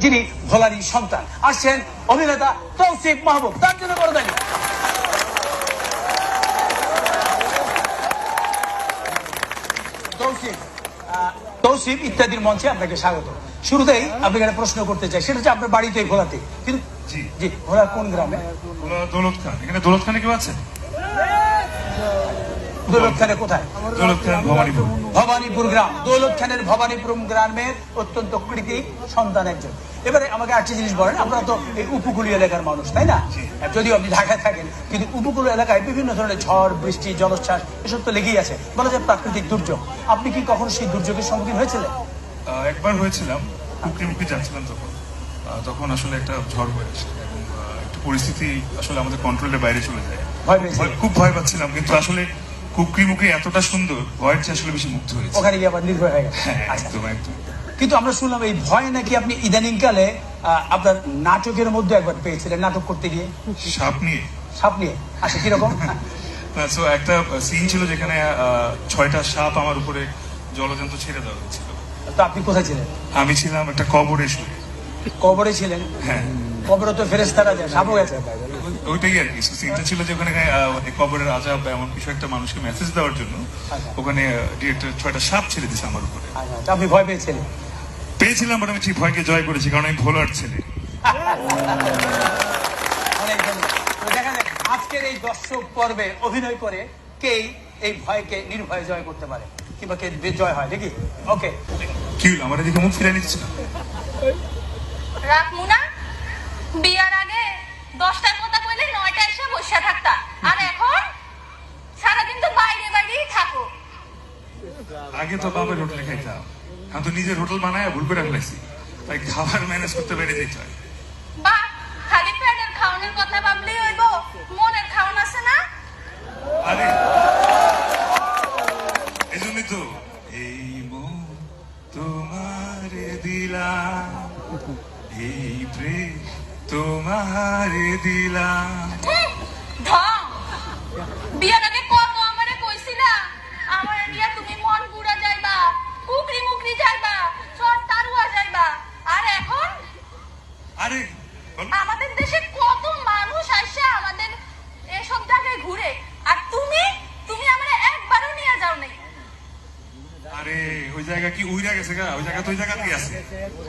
যিনি ভোলারই সন্তান আসছেন অভিনেতা তৌসিফ মাহবুব, তার জন্য বড় দাঁড়িয়ে তৌসিফ ইত্যাদির মঞ্চে আপনাকে স্বাগত। শুরুতেই আপনাকে একটা প্রশ্ন করতে চাই, সেটা হচ্ছে আপনার বাড়িতে ভোলাতে, কিন্তু জি ভোলা কোন গ্রামে? দৌলতখান। এখানে দৌলতখানে কেউ আছে? দৌলতখানে কোথায়? দৌলতখান ভবানীপুর। ভবানীপুর গ্রাম, দৌলতখানের ভবানীপুর গ্রামের অত্যন্ত কৃতি সন্তান একজন। এবারে আমাকে আরেকটি জিনিস বলেন, আপনারা তো এই উপকূলীয় এলাকার মানুষ, তাই না? যদিও আপনি ঢাকায় থাকেন, কিন্তু উপকূলীয় এলাকায় বিভিন্ন ধরনের ঝড় বৃষ্টি জলোচ্ছ্বাস এসব তো লেগেই আছে, বলা যায় প্রাকৃতিক দুর্যোগ। আপনি কি কখনো সেই দুর্যোগের সম্মুখীন হয়েছিলেন? একবার হয়েছিলাম, মুখে যাচ্ছিলাম তখন আসলে একটা ঝড় হয়ে আসে এবং একটা পরিস্থিতি আসলে আমাদের কন্ট্রোলের বাইরে চলে যায়। খুব ভয় পাচ্ছিলাম, কিন্তু আসলে কুকরিমুখে এতটা সুন্দর ভয়ের চেয়ে আসলে বেশি মুগ্ধ হয়েছে। ওখানে গিয়ে আবার নির্ভয় হয়ে গেছে। একদম একদম। কিন্তু আমরা শুনলাম এই ভয় নাকি আপনি ইদানিং কালে আপনার নাটকের মধ্যে একবার পেয়েছিলেন, নাটক করতে গিয়ে সাপ নিয়ে। আচ্ছা, কিরকম? একটা সিন ছিল যেখানে 6টা সাপ আমার উপরে জলযন্ত্র ছেড়ে দেওয়া হয়েছিল। তো আপনি কোথায় ছিলেন? আমি ছিলাম একটা কবরে শুয়ে। কবরে ছিলেন? হ্যাঁ। কবরে তো ফেরেশতারা যায়, সাপও গেছে। ওইটাই আর কি সিনটা ছিল যে ওখানে কবরের আজাব এমন কিছু একটা মানুষকে মেসেজ দেওয়ার জন্য ওখানে ডিরেক্টর 6টা সাপ ছেড়ে দিয়েছে আমার উপরে। আপনি ভয় পেয়েছিলেন? পেয়েছিলাম, বাট আমি ঠিক ভয়কে জয় করেছি, কারণ আমি ভোলার ছেলে। দেখা যাক আজকের এই দর্শক পর্বে অভিনয় করে কে এই ভয়কে নির্ভয়ে জয় করতে পারে, কিংবা কে জয় হয়, দেখি। ওকে, কি হলো, আমার এদিকে মুখ ফিরে নিচ্ছে? রাখমু না? বিয়ার আগে 10টার কথা কইলে 9টা এসে বসে থাকতা, আর এখন সারাদিন তো বাইরেই থাকো। আগে তো বাবার হোটেলে খাইতাম, এখন তো নিজের হোটেল বানায় ভুল করে ফেলেছি, তাই খাবার ম্যানেজ করতে পেরে যেতে হয়। বা খালি পেটের খাওয়ানোর কথা ভাবলেই হইব, মনের খাওয়ান আছে না? আরে এই জন্যই তো এই মন তোমারে দিলাম, এই প্রেম তোমারে দিলাম। ঢং! বিয়ার আগে কত আমারে কইছিলা আমার নিয়া তুমি মন পুরা যাইবা, কুকরি মুকরি যাইবা, চট তারুয়া যাইবা, আর এখন আরে আমাদের দেশে কত মানুষ আসে আমাদের এসব জায়গায় ঘুরে, আর তুমি আমার একবারও নিয়ে যাও নাই। আরে ওই জায়গা কি উইরা গেছে গা? ওই জায়গা তো ওই জায়গাতেই আছে।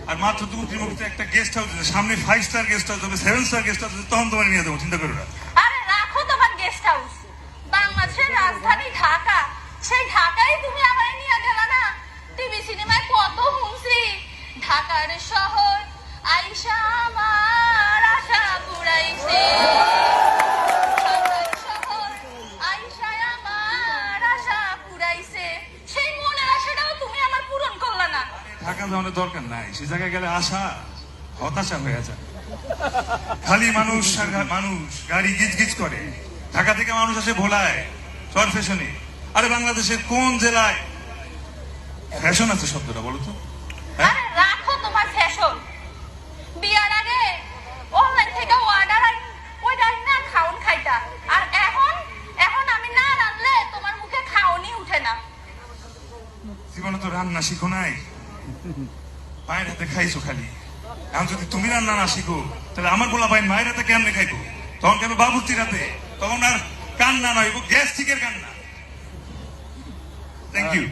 আর মাত্র তুমি ত্রিমুখীতে একটা গেস্ট হাউস আছে, সামনে 5 স্টার গেস্ট হাউস হবে, 7 স্টার গেস্ট হাউস, তখন তোমার নিয়ে যাবো, চিন্তা করো না। আরে রাখো তোমার গেস্ট হাউস, বাংলাদেশের রাজধানী ঢাকা, সেই ঢাকায় তুমি আমায় নিয়ে গেলা না। টিভি সিনেমায় কত শুনছি, ঢাকার শহর আইসা আমার আশা পুরাইছে, ঢাকার শহর আইসা আমার আশা পুরাইছে, সেই মনের আশাটাও তুমি আমার পূরণ করলা না। ঢাকা যাওয়ার দরকার নাই, সে জায়গায় গেলে আশা হতাশা হয়ে যায়। খালি মানুষ আর মানুষ, গাড়ি গিজ গিজ করে। ঢাকা থেকে মানুষ আসে ভোলায় শর্ট ফ্যাশনে। আরে বাংলাদেশের কোন জেলায় ফ্যাশন আছে শব্দটা বলো তো? আরে রাখো তোমার ফ্যাশন। বিয়ার আগে অনলাইন থেকে অর্ডার ওইটা না খাওন খাইতা, আর এখন আমি না রাঁধলে তোমার মুখে খাওনি উঠে না। জীবনে তো রান্না শিখো নাই, মায়ের হাতে খাইছো খালি। এখন যদি তুমি রান্না না শিখো, তাহলে আমার বলা ভাই মায়ের হাতে কেমনে খাইবো? তখন কেন বাবুর্চির হাতে? তখন আর কান্না নয়, গ্যাস্ট্রিকের কান্না। Thank you.